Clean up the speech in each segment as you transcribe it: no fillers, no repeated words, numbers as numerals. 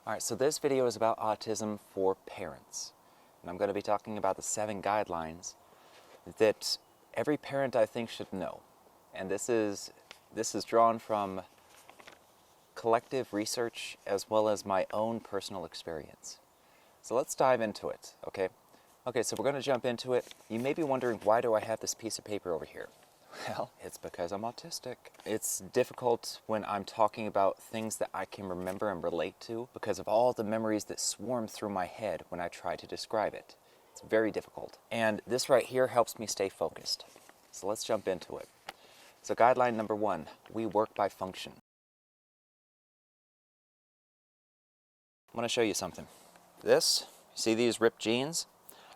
Alright, so this video is about autism for parents. And I'm going to be talking about the 7 guidelines that every parent I think should know. And this is drawn from collective research as well as my own personal experience. So let's dive into it, okay? Okay, so we're going to jump into it. You may be wondering, why do I have this piece of paper over here? Well, it's because I'm autistic. It's difficult when I'm talking about things that I can remember and relate to because of all the memories that swarm through my head when I try to describe it. It's very difficult. And this right here helps me stay focused. So let's jump into it. So guideline number 1, we work by function. I want to show you something. See these ripped jeans?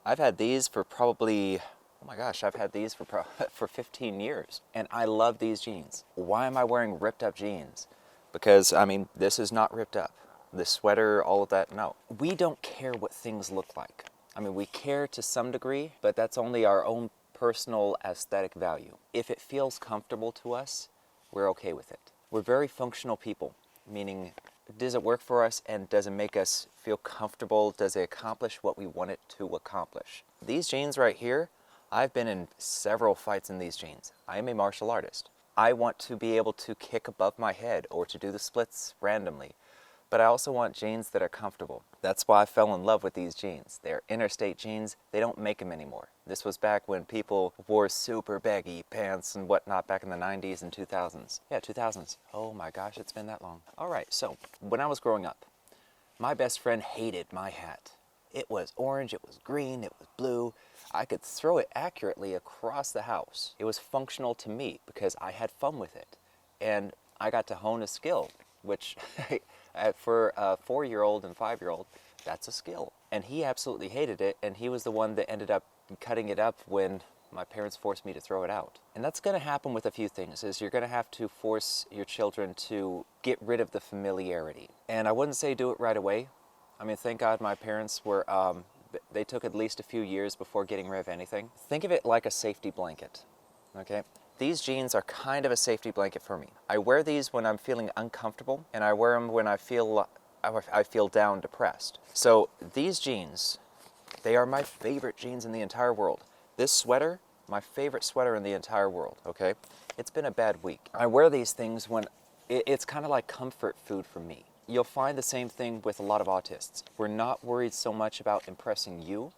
I've had these for probably, oh my gosh, I've had these for 15 years. And I love these jeans. Why am I wearing ripped up jeans? Because, I mean, this is not ripped up. The sweater, all of that, no. We don't care what things look like. I mean, we care to some degree, but that's only our own personal aesthetic value. If it feels comfortable to us, we're okay with it. We're very functional people, meaning, does it work for us and does it make us feel comfortable? Does it accomplish what we want it to accomplish? These jeans right here, I've been in several fights in these jeans. I am a martial artist. I want to be able to kick above my head or to do the splits randomly. But I also want jeans that are comfortable. That's why I fell in love with these jeans. They're interstate jeans. They don't make them anymore. This was back when people wore super baggy pants and whatnot back in the 90s and 2000s. Yeah, 2000s. Oh my gosh, it's been that long. All right, so when I was growing up, my best friend hated my hat. It was orange, it was green, it was blue. I could throw it accurately across the house. It was functional to me because I had fun with it. And I got to hone a skill, which for a 4-year-old and 5-year-old, that's a skill. And he absolutely hated it, and he was the one that ended up cutting it up when my parents forced me to throw it out. And that's going to happen with a few things, is you're going to have to force your children to get rid of the familiarity. And I wouldn't say do it right away. I mean, thank God my parents were, they took at least a few years before getting rid of anything. Think of it like a safety blanket, okay? These jeans are kind of a safety blanket for me. I wear these when I'm feeling uncomfortable, and I wear them when I feel down, depressed. So these jeans, they are my favorite jeans in the entire world. This sweater, my favorite sweater in the entire world, okay? It's been a bad week. I wear these things when it's kind of like comfort food for me. You'll find the same thing with a lot of autists. We're not worried so much about impressing you.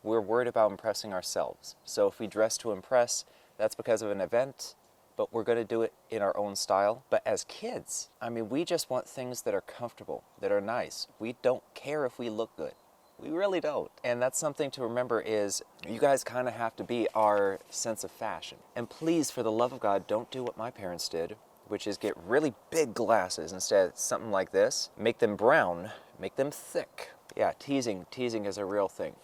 We're worried about impressing ourselves. So if we dress to impress, that's because of an event, but we're going to do it in our own style. But as kids, I mean, we just want things that are comfortable, that are nice. We don't care if we look good. We really don't. And that's something to remember, is you guys kind of have to be our sense of fashion. And please, for the love of God, don't do what my parents did, which is get really big glasses instead of something like this. Make them brown, make them thick. Yeah, teasing is a real thing.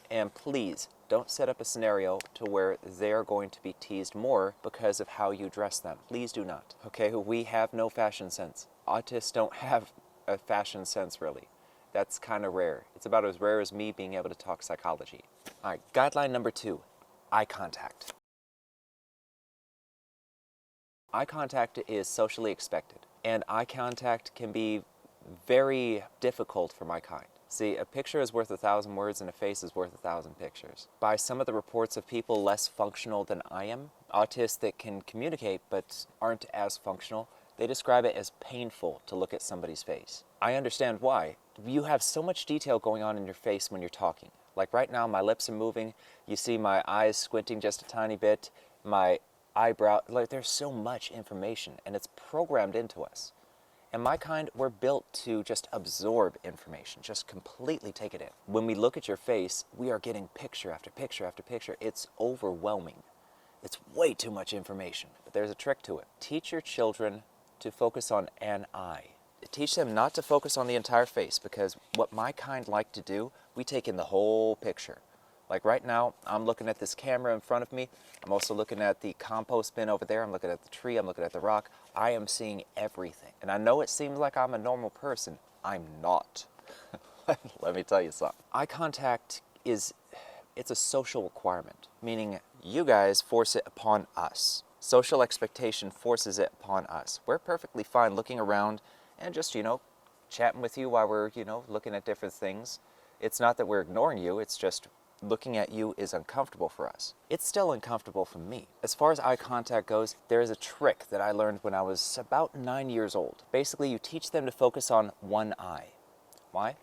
And please, don't set up a scenario to where they're going to be teased more because of how you dress them. Please do not. Okay, we have no fashion sense. Autists don't have a fashion sense, really. That's kind of rare. It's about as rare as me being able to talk psychology. All right, guideline number 2, eye contact. Eye contact is socially expected, and eye contact can be very difficult for my kind. See, a picture is worth 1,000 words and a face is worth 1,000 pictures. By some of the reports of people less functional than I am, autists that can communicate but aren't as functional, they describe it as painful to look at somebody's face. I understand why. You have so much detail going on in your face when you're talking. Like right now, my lips are moving, you see my eyes squinting just a tiny bit, my eyebrow, like there's so much information and it's programmed into us. And my kind, we're built to just absorb information, just completely take it in. When we look at your face, we are getting picture after picture after picture. It's overwhelming. It's way too much information. But there's a trick to it. Teach your children to focus on an eye. Teach them not to focus on the entire face, because what my kind like to do, we take in the whole picture. Like right now, I'm looking at this camera in front of me. I'm also looking at the compost bin over there. I'm looking at the tree. I'm looking at the rock. I am seeing everything. And I know it seems like I'm a normal person. I'm not. Let me tell you something. Eye contact it's a social requirement, meaning you guys force it upon us. Social expectation forces it upon us. We're perfectly fine looking around and just, chatting with you while we're, looking at different things. It's not that we're ignoring you, it's just looking at you is uncomfortable for us. It's still uncomfortable for me. As far as eye contact goes, there is a trick that I learned when I was about 9 years old. Basically, you teach them to focus on one eye. Why?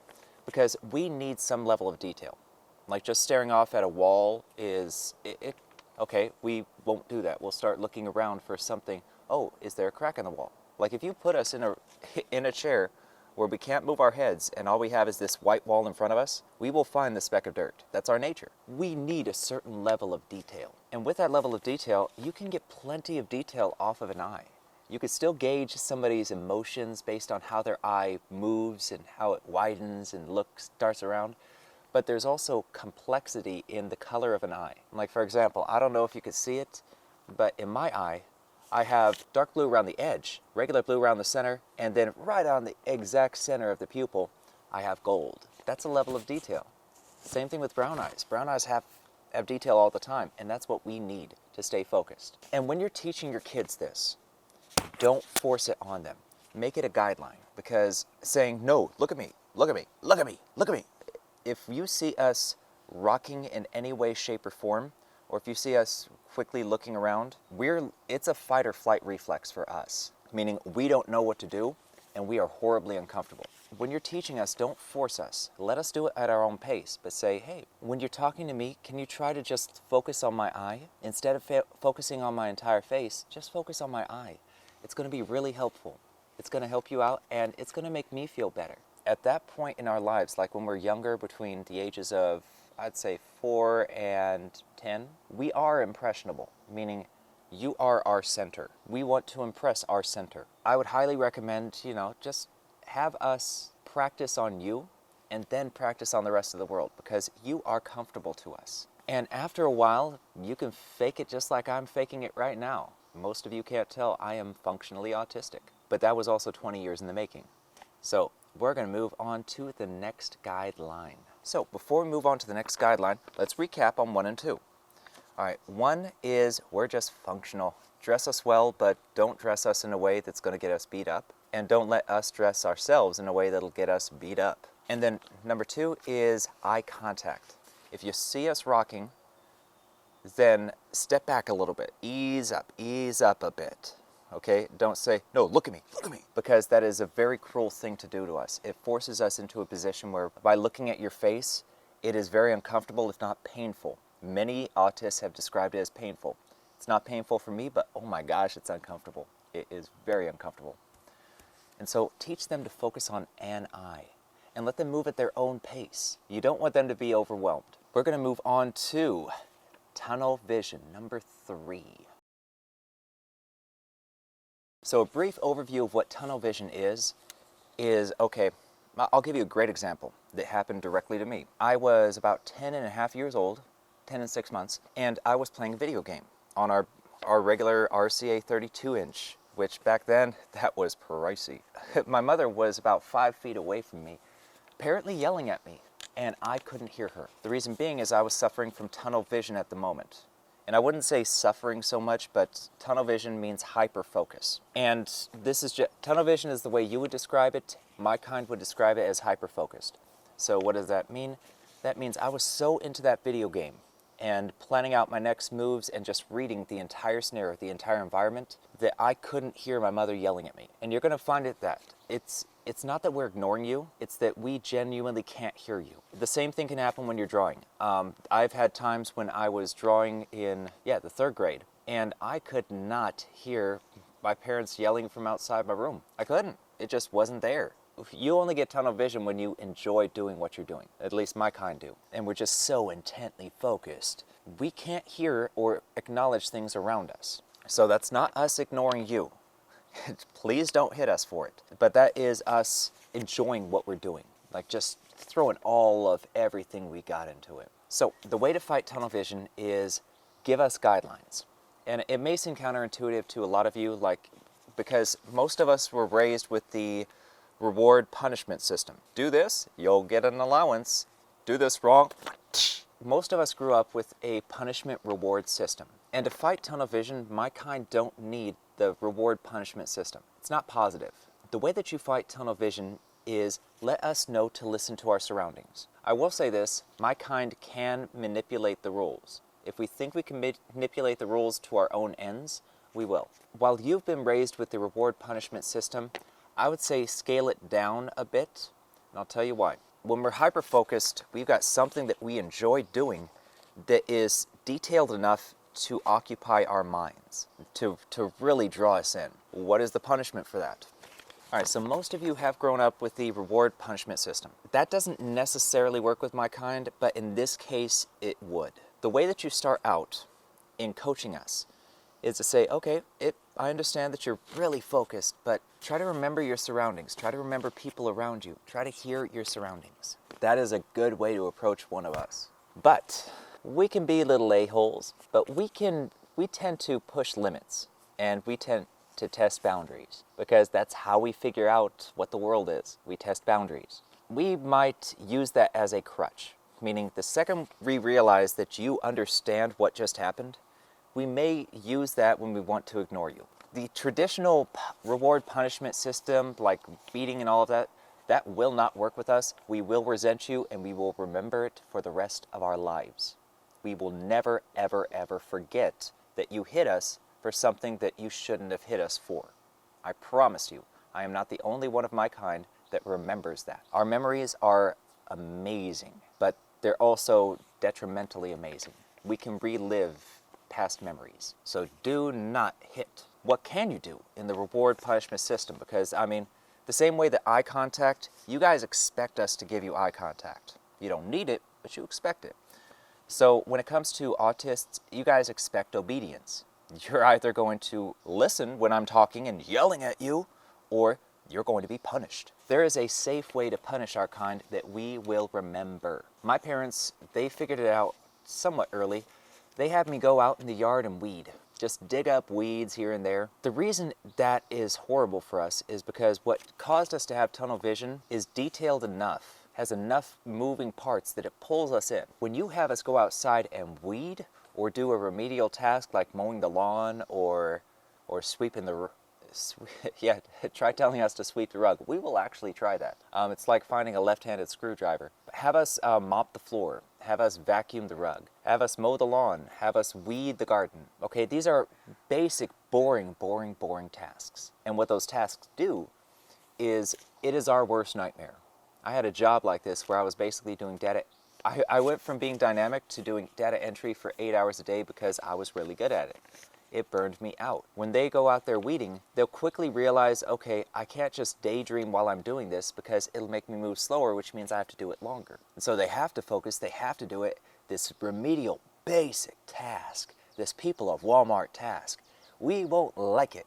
Because we need some level of detail. Like just staring off at a wall okay, we won't do that. We'll start looking around for something. Oh, is there a crack in the wall? Like if you put us in a chair where we can't move our heads and all we have is this white wall in front of us, we will find the speck of dirt. That's our nature. We need a certain level of detail. And with that level of detail, you can get plenty of detail off of an eye. You could still gauge somebody's emotions based on how their eye moves and how it widens and darts around. But there's also complexity in the color of an eye. Like for example, I don't know if you could see it, but in my eye, I have dark blue around the edge, regular blue around the center, and then right on the exact center of the pupil, I have gold. That's a level of detail. Same thing with brown eyes. Brown eyes have detail all the time, and that's what we need to stay focused. And when you're teaching your kids this, don't force it on them. Make it a guideline, because saying, no, look at me, look at me, look at me, look at me. If you see us rocking in any way, shape, or form, or if you see us quickly looking around, it's a fight or flight reflex for us, meaning we don't know what to do and we are horribly uncomfortable. When you're teaching us, don't force us. Let us do it at our own pace, but say, hey, when you're talking to me, can you try to just focus on my eye? Instead of focusing on my entire face, just focus on my eye. It's going to be really helpful. It's going to help you out and it's going to make me feel better. At that point in our lives, like when we're younger, between the ages of, I'd say 4 and 10, we are impressionable, meaning you are our center. We want to impress our center. I would highly recommend, just have us practice on you and then practice on the rest of the world because you are comfortable to us. And after a while, you can fake it just like I'm faking it right now. Most of you can't tell I am functionally autistic, but that was also 20 years in the making. So we're going to move on to the next guideline. So before we move on to the next guideline, let's recap on 1 and 2. All right, 1 is we're just functional. Dress us well, but don't dress us in a way that's going to get us beat up. And don't let us dress ourselves in a way that'll get us beat up. And then number 2 is eye contact. If you see us rocking, then step back a little bit. Ease up a bit. Okay, don't say, no, look at me, because that is a very cruel thing to do to us. It forces us into a position where by looking at your face, it is very uncomfortable, if not painful. Many autists have described it as painful. It's not painful for me, but oh my gosh, it's uncomfortable. It is very uncomfortable. And so teach them to focus on an eye and let them move at their own pace. You don't want them to be overwhelmed. We're going to move on to tunnel vision, number 3. So a brief overview of what tunnel vision is okay, I'll give you a great example that happened directly to me. I was about 10 and a half years old, 10 and 6 months, and I was playing a video game on our regular RCA 32-inch, which back then, that was pricey. My mother was about 5 feet away from me, apparently yelling at me, and I couldn't hear her. The reason being is I was suffering from tunnel vision at the moment. And I wouldn't say suffering so much, but tunnel vision means hyper-focus. And this is just, tunnel vision is the way you would describe it. My kind would describe it as hyper-focused. So what does that mean? That means I was so into that video game and planning out my next moves and just reading the entire scenario, the entire environment, that I couldn't hear my mother yelling at me. And you're going to find it that it's not that we're ignoring you, it's that we genuinely can't hear you. The same thing can happen when you're drawing. I've had times when I was drawing in, the 3rd grade, and I could not hear my parents yelling from outside my room. I couldn't. It just wasn't there. You only get tunnel vision when you enjoy doing what you're doing. At least my kind do. And we're just so intently focused. We can't hear or acknowledge things around us. So that's not us ignoring you. Please don't hit us for it. But that is us enjoying what we're doing. Like just throwing all of everything we got into it. So the way to fight tunnel vision is give us guidelines. And it may seem counterintuitive to a lot of you, because most of us were raised with the reward punishment system. Do this, you'll get an allowance. Do this wrong. Most of us grew up with a punishment reward system. And to fight tunnel vision, my kind don't need the reward punishment system. It's not positive. The way that you fight tunnel vision is let us know to listen to our surroundings. I will say this, my kind can manipulate the rules. If we think we can manipulate the rules to our own ends, we will. While you've been raised with the reward-punishment system, I would say scale it down a bit, and I'll tell you why. When we're hyper-focused, we've got something that we enjoy doing that is detailed enough to occupy our minds, to really draw us in. What is the punishment for that? All right, so most of you have grown up with the reward-punishment system. That doesn't necessarily work with my kind, but in this case, it would. The way that you start out in coaching us is to say, okay, I understand that you're really focused, but try to remember your surroundings. Try to remember people around you. Try to hear your surroundings. That is a good way to approach one of us. But we can be little a-holes, but we tend to push limits, and we tend to test boundaries, because that's how we figure out what the world is. We test boundaries. We might use that as a crutch, meaning the second we realize that you understand what just happened, we may use that when we want to ignore you. The traditional reward-punishment system, like beating and all of that, that will not work with us. We will resent you, and we will remember it for the rest of our lives. We will never, ever, ever forget that you hit us for something that you shouldn't have hit us for. I promise you, I am not the only one of my kind that remembers that. Our memories are amazing, but they're also detrimentally amazing. We can relive past memories. So do not hit. What can you do in the reward-punishment system? Because, I mean, the same way that eye contact, you guys expect us to give you eye contact. You don't need it, but you expect it. So when it comes to autists, you guys expect obedience. You're either going to listen when I'm talking and yelling at you, or you're going to be punished. There is a safe way to punish our kind that we will remember. My parents, they figured it out somewhat early. They had me go out in the yard and weed. Just dig up weeds here and there. The reason that is horrible for us is because what caused us to have tunnel vision is detailed enough, has enough moving parts that it pulls us in. When you have us go outside and weed, or do a remedial task like mowing the lawn or sweeping the yeah, try telling us to sweep the rug. We will actually try that. It's like finding a left-handed screwdriver. Have us mop the floor. Have us vacuum the rug. Have us mow the lawn. Have us weed the garden. Okay, these are basic, boring tasks. And what those tasks do is, it is our worst nightmare. I had a job like this where I was basically doing data. I went from being dynamic to doing data entry for 8 hours a day because I was really good at it. It burned me out. When they go out there weeding, they'll quickly realize, okay, I can't just daydream while I'm doing this because it'll make me move slower, which means I have to do it longer. And so they have to focus, they have to do it, this remedial, basic task, this people of Walmart task. We won't like it,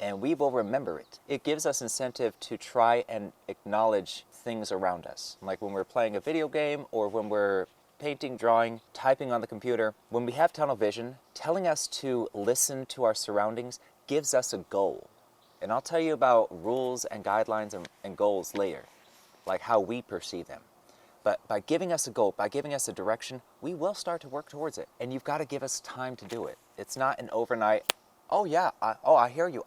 and we will remember it. It gives us incentive to try and acknowledge things around us. Like when we're playing a video game, or when we're painting, drawing, typing on the computer. When we have tunnel vision, telling us to listen to our surroundings gives us a goal. And I'll tell you about rules and guidelines and goals later, like how we perceive them. But by giving us a goal, by giving us a direction, we will start to work towards it. And you've got to give us time to do it. It's not an overnight, oh yeah, I hear you.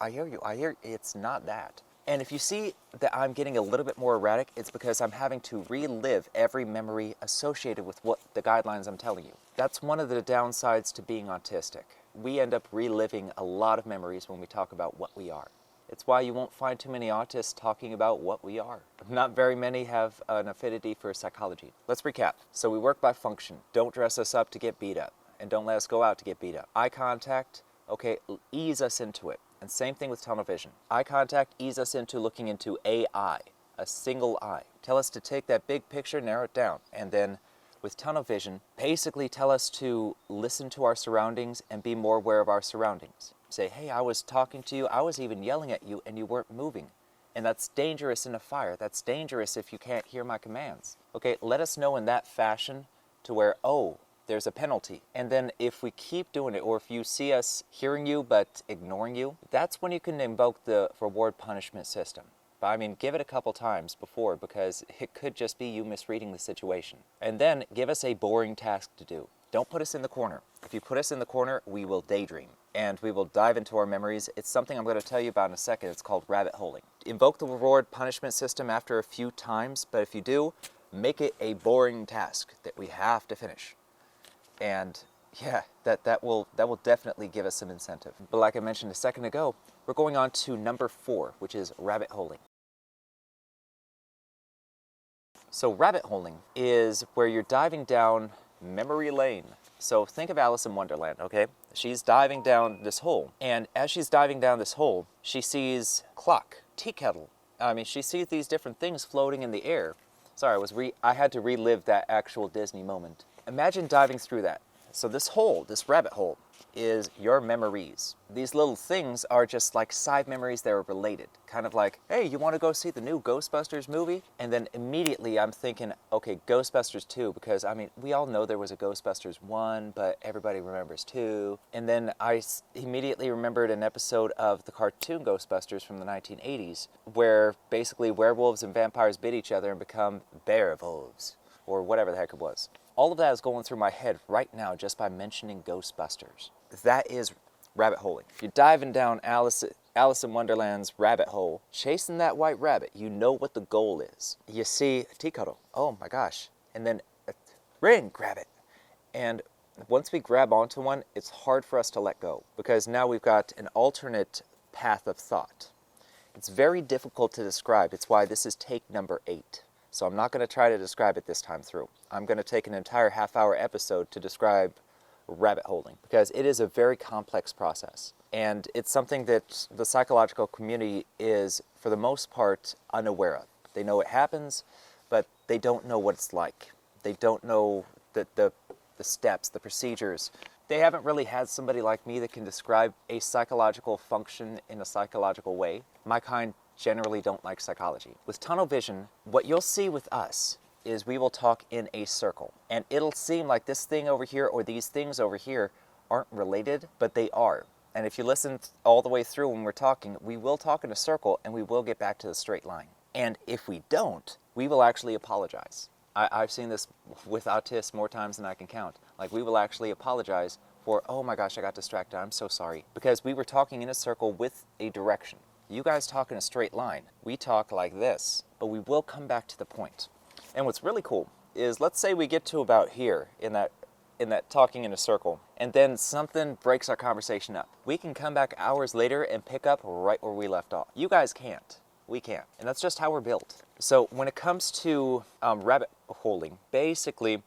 It's not that. And if you see that I'm getting a little bit more erratic, it's because I'm having to relive every memory associated with what the guidelines I'm telling you. That's one of the downsides to being autistic. We end up reliving a lot of memories when we talk about what we are. It's why you won't find too many autists talking about what we are. Not very many have an affinity for psychology. Let's recap. So we work by function. Don't dress us up to get beat up, and don't let us go out to get beat up. Eye contact, okay, ease us into it. And same thing with tunnel vision. Eye contact, ease us into looking into a eye, a single eye. Tell us to take that big picture, narrow it down. And then with tunnel vision, basically tell us to listen to our surroundings and be more aware of our surroundings. Say, hey, I was talking to you, I was even yelling at you, and you weren't moving. And that's dangerous in a fire. That's dangerous if you can't hear my commands. Okay, let us know in that fashion to where, oh, there's a penalty. And then if we keep doing it, or if you see us hearing you but ignoring you, that's when you can invoke the reward punishment system. But I mean, give it a couple times before, because it could just be you misreading the situation. And then give us a boring task to do. Don't put us in the corner. If you put us in the corner, we will daydream. and we will dive into our memories. It's something I'm going to tell you about in a second. It's called rabbit holing. Invoke the reward punishment system after a few times, but if you do, make it a boring task that we have to finish. And yeah, that will definitely give us some incentive. But like I mentioned a second ago, we're going on to number 4, which is rabbit holing. So rabbit holing is where you're diving down memory lane. So think of Alice in Wonderland, okay? She's diving down this hole, and as she's diving down this hole, she sees clock, tea kettle. She sees these different things floating in the air. Sorry, I had to relive that actual Disney moment. Imagine diving through that. So this hole, this rabbit hole, is your memories. These little things are just like side memories that are related. Kind of like, hey, you want to go see the new Ghostbusters movie? And then immediately I'm thinking, okay, Ghostbusters 2, because we all know there was a Ghostbusters 1, but everybody remembers 2. And then I immediately remembered an episode of the cartoon Ghostbusters from the 1980s, where basically werewolves and vampires bit each other and become werewolves, or whatever the heck it was. All of that is going through my head right now just by mentioning Ghostbusters. That is rabbit holing. You're diving down Alice in Wonderland's rabbit hole, chasing that white rabbit. You know what the goal is. You see a tea kettle. Oh my gosh. And then a ring, grab it. And once we grab onto one, it's hard for us to let go because now we've got an alternate path of thought. It's very difficult to describe. It's why this is take number 8. So I'm not going to try to describe it this time through. I'm going to take an entire half-hour episode to describe rabbit holing because it is a very complex process. And it's something that the psychological community is, for the most part, unaware of. They know it happens, but they don't know what it's like. They don't know the steps, the procedures. They haven't really had somebody like me that can describe a psychological function in a psychological way. My kind generally don't like psychology. With tunnel vision, what you'll see with us is we will talk in a circle. And it'll seem like this thing over here or these things over here aren't related, but they are. And if you listen all the way through when we're talking, we will talk in a circle and we will get back to the straight line. And if we don't, we will actually apologize. I've seen this with autists more times than I can count. Like, we will actually apologize for, oh my gosh, I got distracted, I'm so sorry. Because we were talking in a circle with a direction. You guys talk in a straight line. We talk like this, but we will come back to the point. And what's really cool is, let's say we get to about here in that talking in a circle, and then something breaks our conversation up. We can come back hours later and pick up right where we left off. You guys can't. We can't. And that's just how we're built. So when it comes to rabbit holing, basically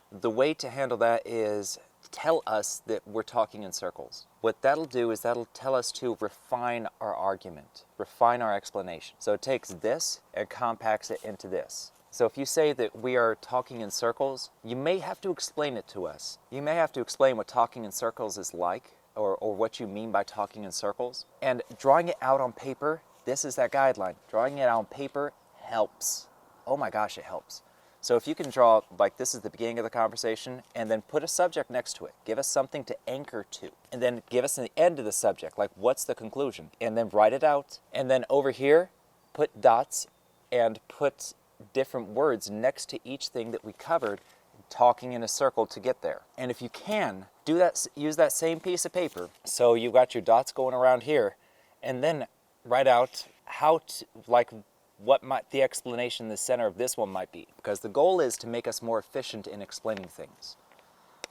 the way to handle that is tell us that we're talking in circles. What that'll do is that'll tell us to refine our argument, refine our explanation. So it takes this and compacts it into this. So if you say that we are talking in circles, you may have to explain it to us. You may have to explain what talking in circles is like, or what you mean by talking in circles. And drawing it out on paper, this is that guideline. Drawing it out on paper helps. Oh my gosh, it helps. So if you can draw, like this is the beginning of the conversation, and then put a subject next to it. Give us something to anchor to. And then give us the end of the subject, like what's the conclusion? And then write it out. And then over here, put dots and put different words next to each thing that we covered, talking in a circle to get there. And if you can, do that, use that same piece of paper. So you've got your dots going around here, and then write out how to, like, what might the explanation in the center of this one might be. Because the goal is to make us more efficient in explaining things.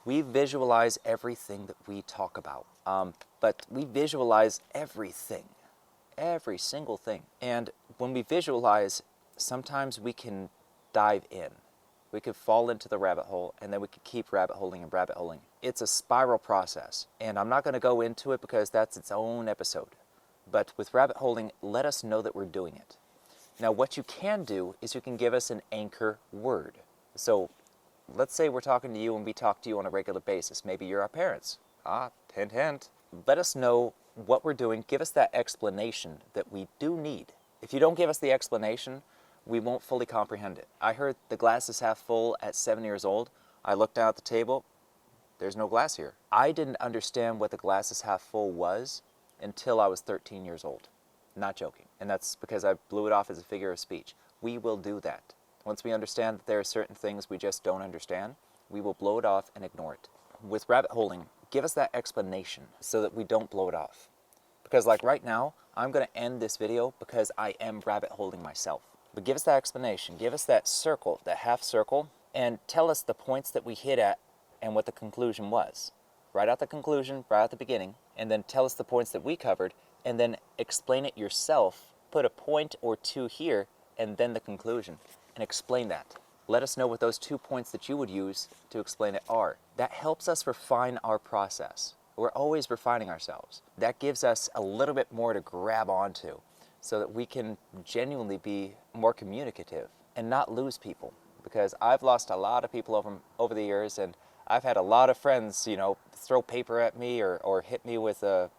We visualize everything that we talk about, but we visualize everything, every single thing. And when we visualize, sometimes we can dive in. We could fall into the rabbit hole, and then we could keep rabbit holing and rabbit holing. It's a spiral process, and I'm not going to go into it because that's its own episode. But with rabbit holing, let us know that we're doing it. Now, what you can do is you can give us an anchor word. So let's say we're talking to you and we talk to you on a regular basis. Maybe you're our parents. Hint, hint. Let us know what we're doing. Give us that explanation that we do need. If you don't give us the explanation, we won't fully comprehend it. I heard the glass is half full at 7 years old. I looked down at the table. There's no glass here. I didn't understand what the glass is half full was until I was 13 years old. Not joking. And that's because I blew it off as a figure of speech. We will do that. Once we understand that there are certain things we just don't understand, we will blow it off and ignore it. With rabbit holing, give us that explanation so that we don't blow it off. Because like right now, I'm going to end this video because I am rabbit holing myself. But give us that explanation, give us that circle, that half circle, and tell us the points that we hit at and what the conclusion was. Write out the conclusion right at the beginning, and then tell us the points that we covered, and then explain it yourself. Put a point or two here, and then the conclusion, and explain that. Let us know what those 2 points that you would use to explain it are. That helps us refine our process. We're always refining ourselves. That gives us a little bit more to grab onto so that we can genuinely be more communicative and not lose people. Because I've lost a lot of people over the years, and I've had a lot of friends, throw paper at me or hit me with a...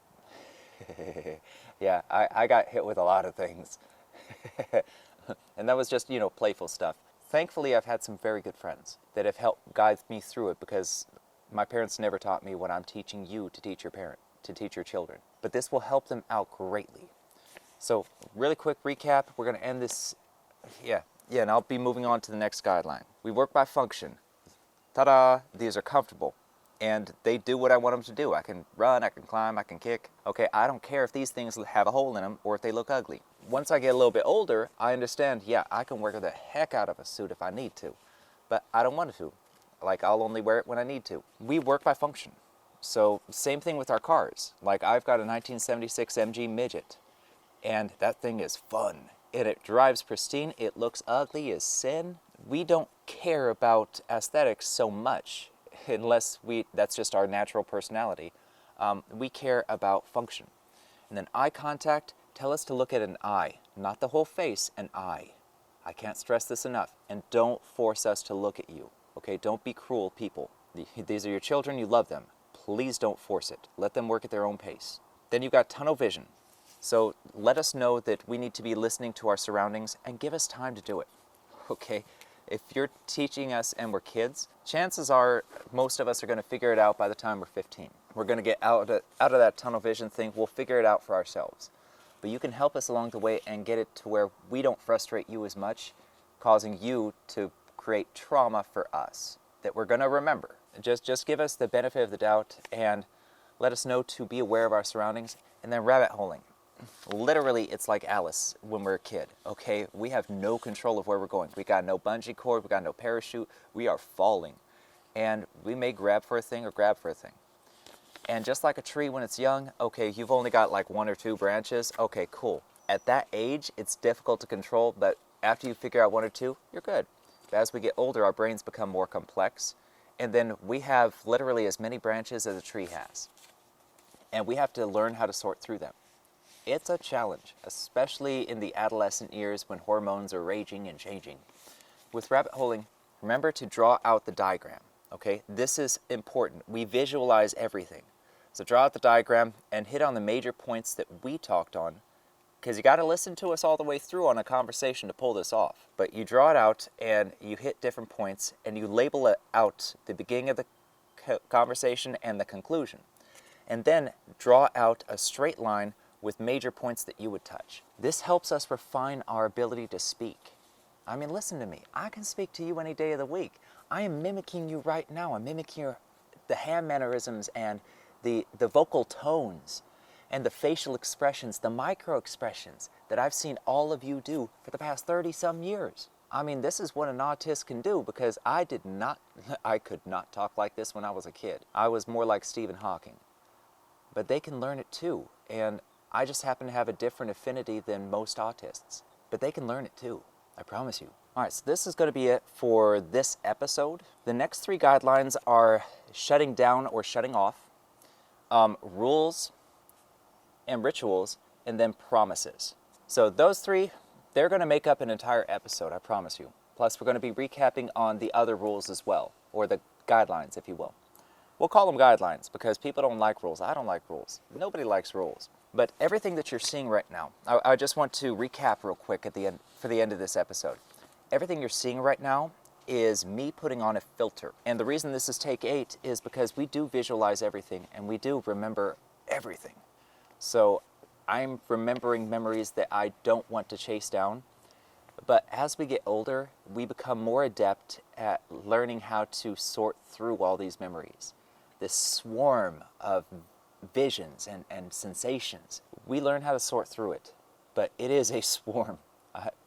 Yeah, I got hit with a lot of things. And that was just, playful stuff. Thankfully, I've had some very good friends that have helped guide me through it, because my parents never taught me what I'm teaching you to teach your children. But this will help them out greatly. So, really quick recap, we're going to end this, and I'll be moving on to the next guideline. We work by function. Ta-da! These are comfortable, and they do what I want them to do. I can run, I can climb, I can kick. Okay, I don't care if these things have a hole in them or if they look ugly. Once I get a little bit older, I understand, I can wear the heck out of a suit if I need to, but I don't want to. Like, I'll only wear it when I need to. We work by function. So, same thing with our cars. Like, I've got a 1976 MG Midget, and that thing is fun. And it drives pristine, it looks ugly as sin. We don't care about aesthetics so much, unless that's just our natural personality. We care about function. And then eye contact, tell us to look at an eye, not the whole face, an eye. I can't stress this enough. And don't force us to look at you. Okay, don't be cruel people. These are your children, you love them. Please don't force it. Let them work at their own pace. Then you've got tunnel vision. So let us know that we need to be listening to our surroundings and give us time to do it. Okay, if you're teaching us and we're kids, chances are most of us are going to figure it out by the time we're 15. We're going to get out of that tunnel vision thing. We'll figure it out for ourselves. But you can help us along the way and get it to where we don't frustrate you as much, causing you to create trauma for us that we're going to remember. Just give us the benefit of the doubt and let us know to be aware of our surroundings. And then rabbit holing. Literally, it's like Alice when we're a kid, okay? We have no control of where we're going. We got no bungee cord, we got no parachute, we are falling. And we may grab for a thing or grab for a thing. And just like a tree when it's young, okay, you've only got like 1 or 2 branches, okay, cool. At that age, it's difficult to control, but after you figure out 1 or 2, you're good. But as we get older, our brains become more complex, and then we have literally as many branches as a tree has. And we have to learn how to sort through them. It's a challenge, especially in the adolescent years when hormones are raging and changing. With rabbit holing, remember to draw out the diagram, okay? This is important. We visualize everything. So draw out the diagram and hit on the major points that we talked on, because you got to listen to us all the way through on a conversation to pull this off. But you draw it out and you hit different points and you label it out the beginning of the conversation and the conclusion. And then draw out a straight line with major points that you would touch. This helps us refine our ability to speak. I mean, listen to me. I can speak to you any day of the week. I am mimicking you right now. I'm mimicking the hand mannerisms and the vocal tones and the facial expressions, the micro expressions that I've seen all of you do for the past 30-some years. I mean, this is what an autist can do, because I could not talk like this when I was a kid. I was more like Stephen Hawking. But they can learn it too, and I just happen to have a different affinity than most autists. But they can learn it too, I promise you. All right, so this is going to be it for this episode. The next 3 guidelines are shutting down or shutting off, rules and rituals, and then promises. So those 3, they're going to make up an entire episode, I promise you. Plus, we're going to be recapping on the other rules as well, or the guidelines, if you will. We'll call them guidelines because people don't like rules. I don't like rules. Nobody likes rules. But everything that you're seeing right now, I just want to recap real quick at the end, for the end of this episode. Everything you're seeing right now is me putting on a filter. And the reason this is take 8 is because we do visualize everything and we do remember everything. So I'm remembering memories that I don't want to chase down. But as we get older, we become more adept at learning how to sort through all these memories. this swarm of visions and sensations. We learn how to sort through it, but it is a swarm.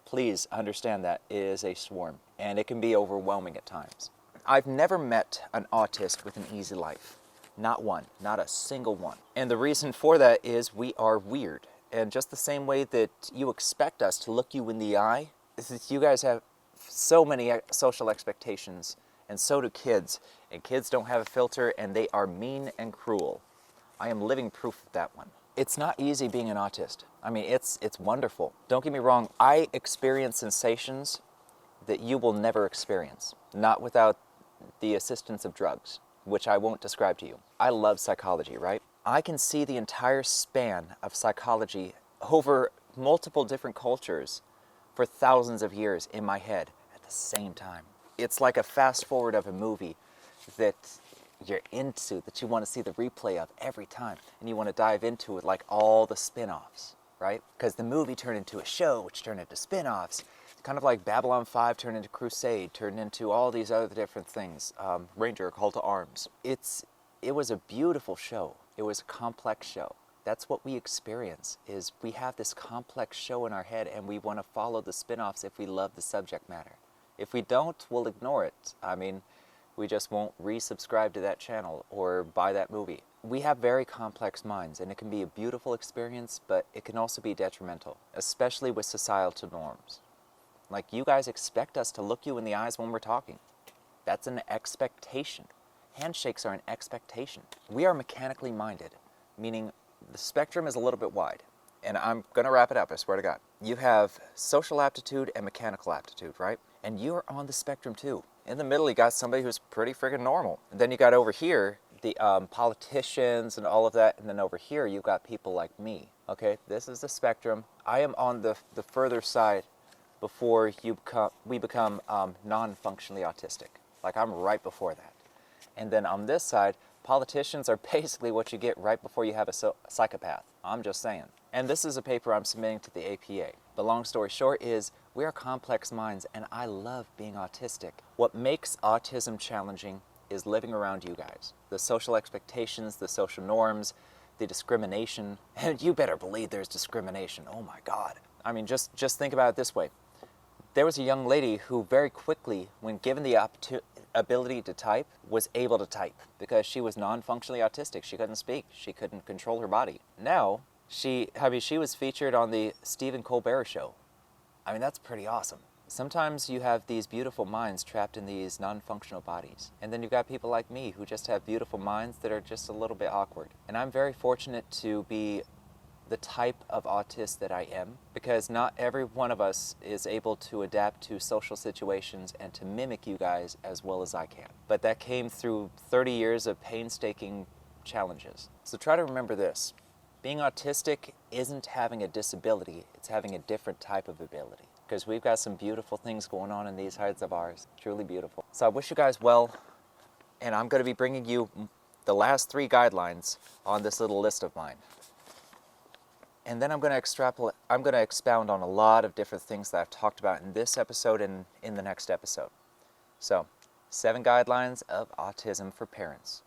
Please understand that it is a swarm, and it can be overwhelming at times. I've never met an autist with an easy life. Not one, not a single one. And the reason for that is we are weird. And just the same way that you expect us to look you in the eye, you guys have so many social expectations, and so do kids. And kids don't have a filter, and they are mean and cruel. I am living proof of that one. It's not easy being an autist. I mean, it's wonderful. Don't get me wrong, I experience sensations that you will never experience, not without the assistance of drugs, which I won't describe to you. I love psychology, right? I can see the entire span of psychology over multiple different cultures for thousands of years in my head at the same time. It's like a fast forward of a movie that you're into, that you want to see the replay of every time, and you want to dive into it like all the spin-offs, right? Because the movie turned into a show, which turned into spin-offs. Kind of like Babylon 5 turned into Crusade, turned into all these other different things. Ranger, Call to Arms. It was a beautiful show. It was a complex show. That's what we experience, is we have this complex show in our head, and we want to follow the spin-offs if we love the subject matter. If we don't, we'll ignore it. I mean, we just won't resubscribe to that channel or buy that movie. We have very complex minds, and it can be a beautiful experience, but it can also be detrimental, especially with societal norms. Like, you guys expect us to look you in the eyes when we're talking. That's an expectation. Handshakes are an expectation. We are mechanically minded, meaning the spectrum is a little bit wide. And I'm going to wrap it up, I swear to God. You have social aptitude and mechanical aptitude, right? And you're on the spectrum too. In the middle, you got somebody who's pretty friggin' normal. And then you got over here, the politicians and all of that. And then over here, you got people like me. Okay, this is the spectrum. I am on the further side before we become non-functionally autistic. Like, I'm right before that. And then on this side, politicians are basically what you get right before you have a psychopath. I'm just saying. And this is a paper I'm submitting to the APA. The long story short is, we are complex minds, and I love being autistic. What makes autism challenging is living around you guys. The social expectations, the social norms, the discrimination. And you better believe there's discrimination. Oh my God. I mean, just think about it this way. There was a young lady who very quickly, when given the ability to type, was able to type because she was non-functionally autistic. She couldn't speak. She couldn't control her body. Now, she was featured on the Stephen Colbert Show. I mean, that's pretty awesome. Sometimes you have these beautiful minds trapped in these non-functional bodies. And then you've got people like me who just have beautiful minds that are just a little bit awkward. And I'm very fortunate to be the type of autist that I am, because not every one of us is able to adapt to social situations and to mimic you guys as well as I can. But that came through 30 years of painstaking challenges. So try to remember this. Being autistic isn't having a disability, it's having a different type of ability. Because we've got some beautiful things going on in these heads of ours. Truly beautiful. So I wish you guys well, and I'm going to be bringing you the last 3 guidelines on this little list of mine. And then I'm going to expound on a lot of different things that I've talked about in this episode and in the next episode. So, 7 guidelines of autism for parents.